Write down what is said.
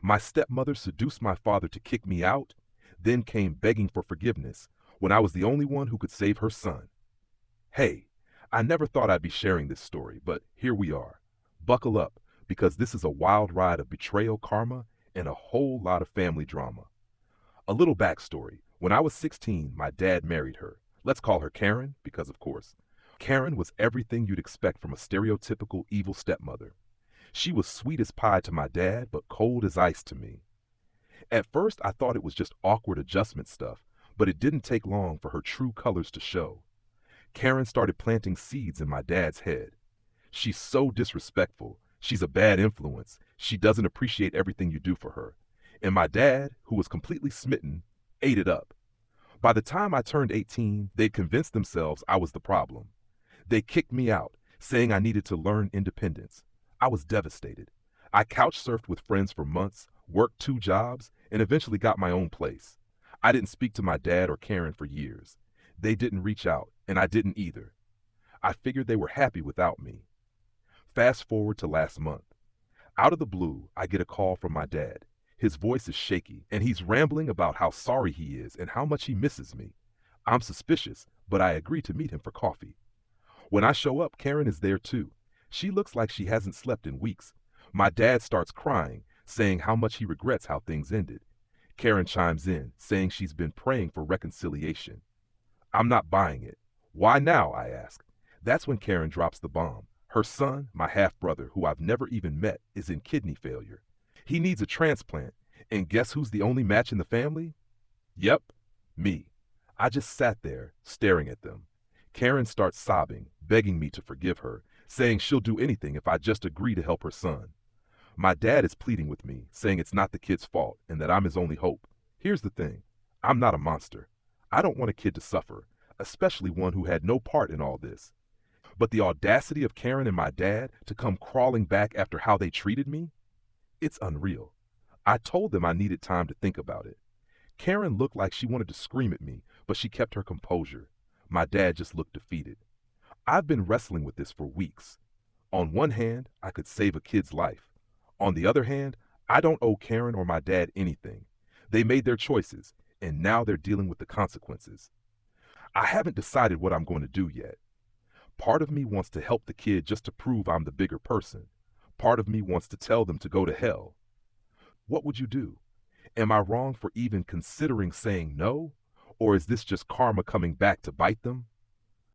My stepmother seduced my father to kick me out, then came begging for forgiveness when I was the only one who could save her son. Hey, I never thought I'd be sharing this story, but here we are. Buckle up, because this is a wild ride of betrayal, karma, and a whole lot of family drama. A little backstory. When I was 16, my dad married her. Let's call her Karen, because of course. Karen was everything you'd expect from a stereotypical evil stepmother. She was sweet as pie to my dad, but cold as ice to me. At first, I thought it was just awkward adjustment stuff, but it didn't take long for her true colors to show. Karen started planting seeds in my dad's head. She's so disrespectful. She's a bad influence. She doesn't appreciate everything you do for her. And my dad, who was completely smitten, ate it up. By the time I turned 18, they'd convinced themselves I was the problem. They kicked me out, saying I needed to learn independence. I was devastated. I couch surfed with friends for months, worked 2 jobs, and eventually got my own place. I didn't speak to my dad or Karen for years. They didn't reach out, and I didn't either. I figured they were happy without me. Fast forward to last month. Out of the blue, I get a call from my dad. His voice is shaky, and he's rambling about how sorry he is and how much he misses me. I'm suspicious, but I agree to meet him for coffee. When I show up, Karen is there too. She looks like she hasn't slept in weeks. My dad starts crying, saying how much he regrets how things ended. Karen chimes in, saying she's been praying for reconciliation. I'm not buying it. Why now, I ask. That's when Karen drops the bomb. Her son, my half-brother, who I've never even met, is in kidney failure. He needs a transplant, and guess who's the only match in the family? Yep, me. I just sat there, staring at them. Karen starts sobbing, begging me to forgive her, saying she'll do anything if I just agree to help her son. My dad is pleading with me, saying it's not the kid's fault and that I'm his only hope. Here's the thing. I'm not a monster. I don't want a kid to suffer, especially one who had no part in all this. But the audacity of Karen and my dad to come crawling back after how they treated me? It's unreal. I told them I needed time to think about it. Karen looked like she wanted to scream at me, but she kept her composure. My dad just looked defeated. I've been wrestling with this for weeks. On one hand, I could save a kid's life. On the other hand, I don't owe Karen or my dad anything. They made their choices, and now they're dealing with the consequences. I haven't decided what I'm going to do yet. Part of me wants to help the kid just to prove I'm the bigger person. Part of me wants to tell them to go to hell. What would you do? Am I wrong for even considering saying no? Or is this just karma coming back to bite them?